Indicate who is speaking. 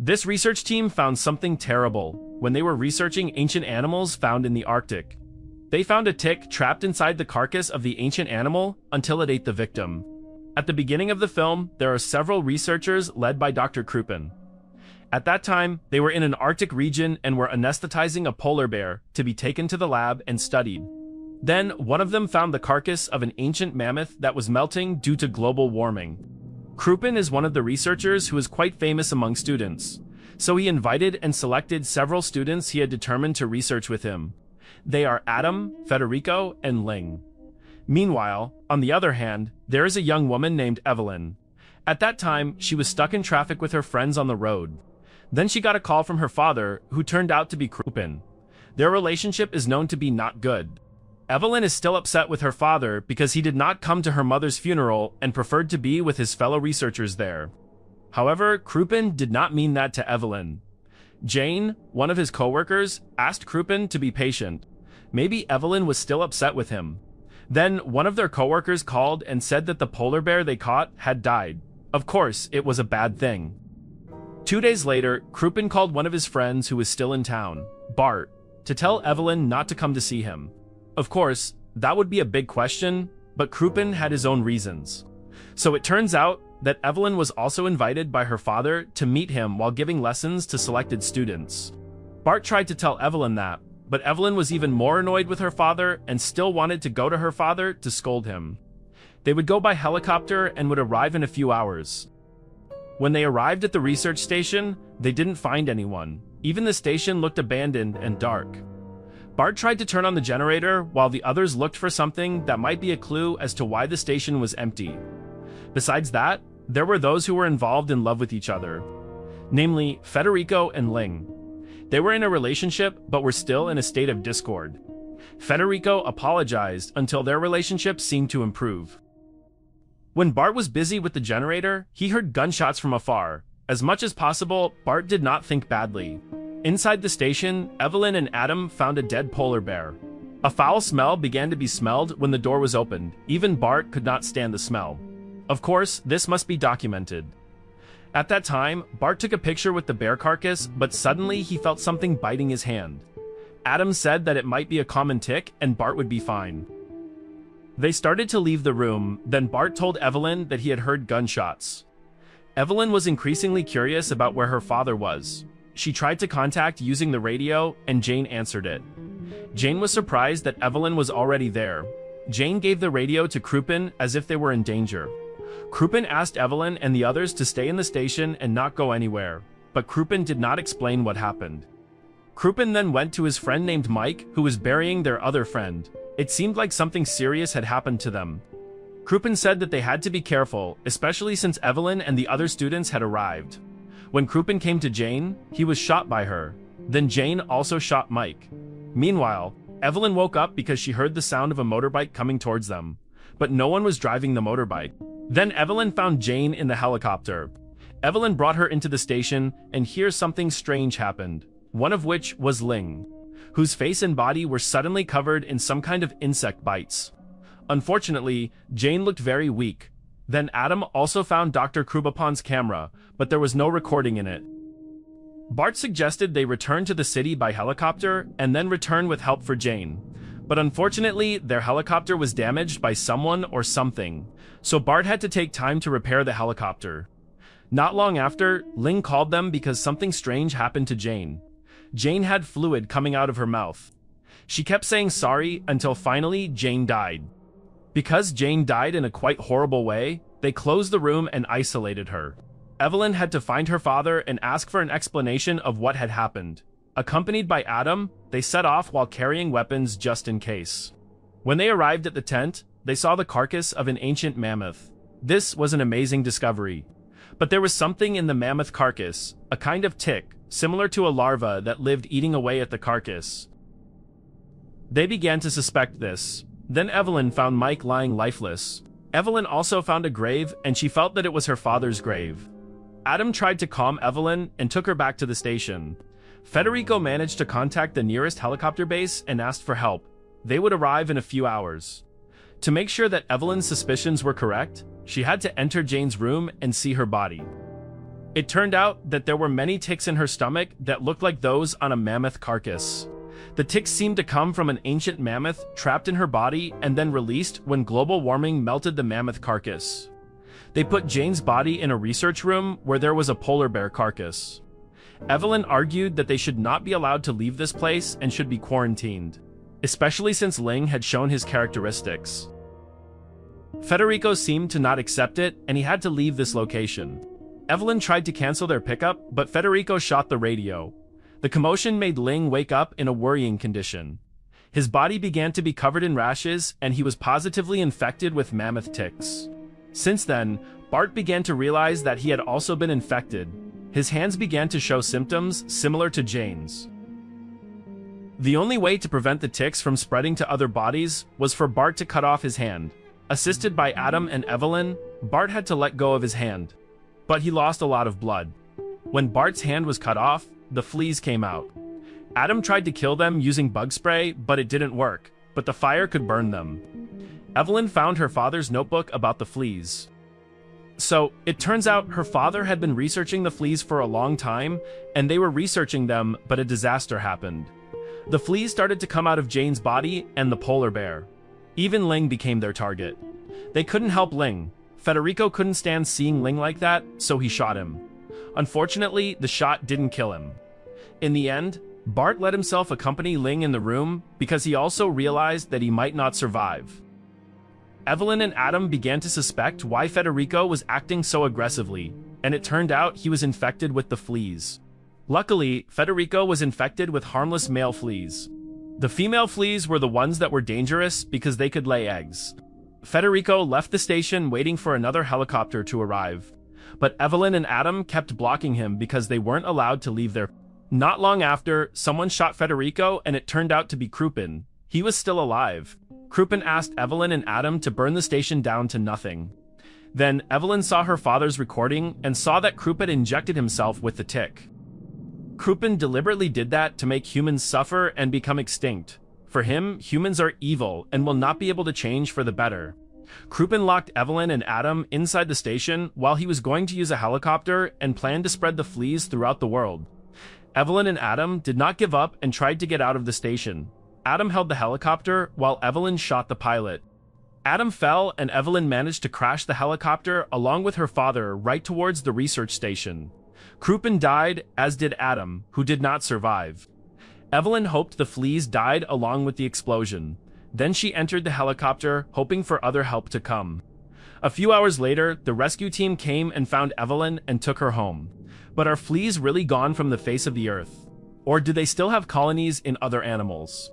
Speaker 1: This research team found something terrible when they were researching ancient animals found in the Arctic. They found a tick trapped inside the carcass of the ancient animal until it ate the victim. At the beginning of the film, there are several researchers led by Dr. Kruppen. At that time, they were in an Arctic region and were anesthetizing a polar bear to be taken to the lab and studied. Then, one of them found the carcass of an ancient mammoth that was melting due to global warming. Kruppen is one of the researchers who is quite famous among students, so he invited and selected several students he had determined to research with him. They are Adam, Federico, and Ling. Meanwhile, on the other hand, there is a young woman named Evelyn. At that time, she was stuck in traffic with her friends on the road. Then she got a call from her father, who turned out to be Kruppen. Their relationship is known to be not good. Evelyn is still upset with her father because he did not come to her mother's funeral and preferred to be with his fellow researchers there. However, Kruppen did not mean that to Evelyn. Jane, one of his co-workers, asked Kruppen to be patient. Maybe Evelyn was still upset with him. Then one of their co-workers called and said that the polar bear they caught had died. Of course, it was a bad thing. 2 days later, Kruppen called one of his friends who was still in town, Bart, to tell Evelyn not to come to see him. Of course, that would be a big question, but Kruppen had his own reasons. So it turns out that Evelyn was also invited by her father to meet him while giving lessons to selected students. Bart tried to tell Evelyn that, but Evelyn was even more annoyed with her father and still wanted to go to her father to scold him. They would go by helicopter and would arrive in a few hours. When they arrived at the research station, they didn't find anyone. Even the station looked abandoned and dark. Bart tried to turn on the generator while the others looked for something that might be a clue as to why the station was empty. Besides that, there were those who were involved in love with each other, namely Federico and Ling. They were in a relationship but were still in a state of discord. Federico apologized until their relationship seemed to improve. When Bart was busy with the generator, he heard gunshots from afar. As much as possible, Bart did not think badly. Inside the station, Evelyn and Adam found a dead polar bear. A foul smell began to be smelled when the door was opened. Even Bart could not stand the smell. Of course, this must be documented. At that time, Bart took a picture with the bear carcass, but suddenly he felt something biting his hand. Adam said that it might be a common tick and Bart would be fine. They started to leave the room, then Bart told Evelyn that he had heard gunshots. Evelyn was increasingly curious about where her father was. She tried to contact using the radio, and Jane answered it. Jane was surprised that Evelyn was already there. Jane gave the radio to Kruppen as if they were in danger. Kruppen asked Evelyn and the others to stay in the station and not go anywhere, but Kruppen did not explain what happened. Kruppen then went to his friend named Mike, who was burying their other friend. It seemed like something serious had happened to them. Kruppen said that they had to be careful, especially since Evelyn and the other students had arrived. When Kruppen came to Jane, he was shot by her. Then Jane also shot Mike. Meanwhile, Evelyn woke up because she heard the sound of a motorbike coming towards them, but no one was driving the motorbike. Then Evelyn found Jane in the helicopter. Evelyn brought her into the station, and here something strange happened, one of which was Ling, whose face and body were suddenly covered in some kind of insect bites. Unfortunately, Jane looked very weak. Then Adam also found Dr. Kruppen's camera, but there was no recording in it. Bart suggested they return to the city by helicopter and then return with help for Jane. But unfortunately, their helicopter was damaged by someone or something, so Bart had to take time to repair the helicopter. Not long after, Ling called them because something strange happened to Jane. Jane had fluid coming out of her mouth. She kept saying sorry until finally Jane died. Because Jane died in a quite horrible way, they closed the room and isolated her. Evelyn had to find her father and ask for an explanation of what had happened. Accompanied by Adam, they set off while carrying weapons just in case. When they arrived at the tent, they saw the carcass of an ancient mammoth. This was an amazing discovery. But there was something in the mammoth carcass, a kind of tick, similar to a larva that lived eating away at the carcass. They began to suspect this. Then Evelyn found Mike lying lifeless. Evelyn also found a grave, and she felt that it was her father's grave. Adam tried to calm Evelyn and took her back to the station. Federico managed to contact the nearest helicopter base and asked for help. They would arrive in a few hours. To make sure that Evelyn's suspicions were correct, she had to enter Jane's room and see her body. It turned out that there were many ticks in her stomach that looked like those on a mammoth carcass. The ticks seemed to come from an ancient mammoth trapped in her body and then released when global warming melted the mammoth carcass. They put Jane's body in a research room where there was a polar bear carcass. Evelyn argued that they should not be allowed to leave this place and should be quarantined, especially since Ling had shown his characteristics. Federico seemed to not accept it, and he had to leave this location. Evelyn tried to cancel their pickup, but Federico shot the radio. The commotion made Ling wake up in a worrying condition. His body began to be covered in rashes, and he was positively infected with mammoth ticks. Since then, Bart began to realize that he had also been infected. His hands began to show symptoms similar to Jane's. The only way to prevent the ticks from spreading to other bodies was for Bart to cut off his hand. Assisted by Adam and Evelyn, Bart had to let go of his hand. But he lost a lot of blood. When Bart's hand was cut off, the fleas came out. Adam tried to kill them using bug spray, but it didn't work, but the fire could burn them. Evelyn found her father's notebook about the fleas. So, it turns out her father had been researching the fleas for a long time, and they were researching them, but a disaster happened. The fleas started to come out of Jane's body and the polar bear. Even Ling became their target. They couldn't help Ling. Federico couldn't stand seeing Ling like that, so he shot him. Unfortunately, the shot didn't kill him. In the end, Bart let himself accompany Ling in the room because he also realized that he might not survive. Evelyn and Adam began to suspect why Federico was acting so aggressively, and it turned out he was infected with the fleas. Luckily, Federico was infected with harmless male fleas. The female fleas were the ones that were dangerous because they could lay eggs. Federico left the station waiting for another helicopter to arrive. But Evelyn and Adam kept blocking him because they weren't allowed to leave their... Not long after, someone shot Federico and it turned out to be Krupin. He was still alive. Krupin asked Evelyn and Adam to burn the station down to nothing. Then, Evelyn saw her father's recording and saw that Krupin injected himself with the tick. Krupin deliberately did that to make humans suffer and become extinct. For him, humans are evil and will not be able to change for the better. Krupin locked Evelyn and Adam inside the station while he was going to use a helicopter and planned to spread the fleas throughout the world. Evelyn and Adam did not give up and tried to get out of the station. Adam held the helicopter while Evelyn shot the pilot. Adam fell and Evelyn managed to crash the helicopter along with her father right towards the research station. Krupin died, as did Adam, who did not survive. Evelyn hoped the fleas died along with the explosion. Then she entered the helicopter, hoping for other help to come. A few hours later, the rescue team came and found Evelyn and took her home. But are fleas really gone from the face of the earth? Or do they still have colonies in other animals?